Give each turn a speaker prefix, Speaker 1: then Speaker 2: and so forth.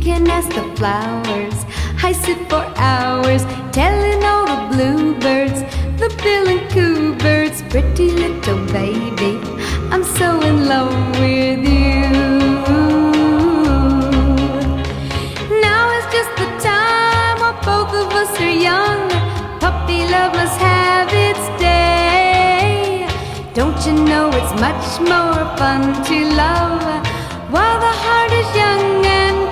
Speaker 1: can ask the flowers. I sit for hours telling all the bluebirds, the bill and coo birds, pretty little baby, I'm so in love with you. Now is just the time while both of us are young. Puppy love must have its day. Don't you know it's much more fun to love while the heart is young and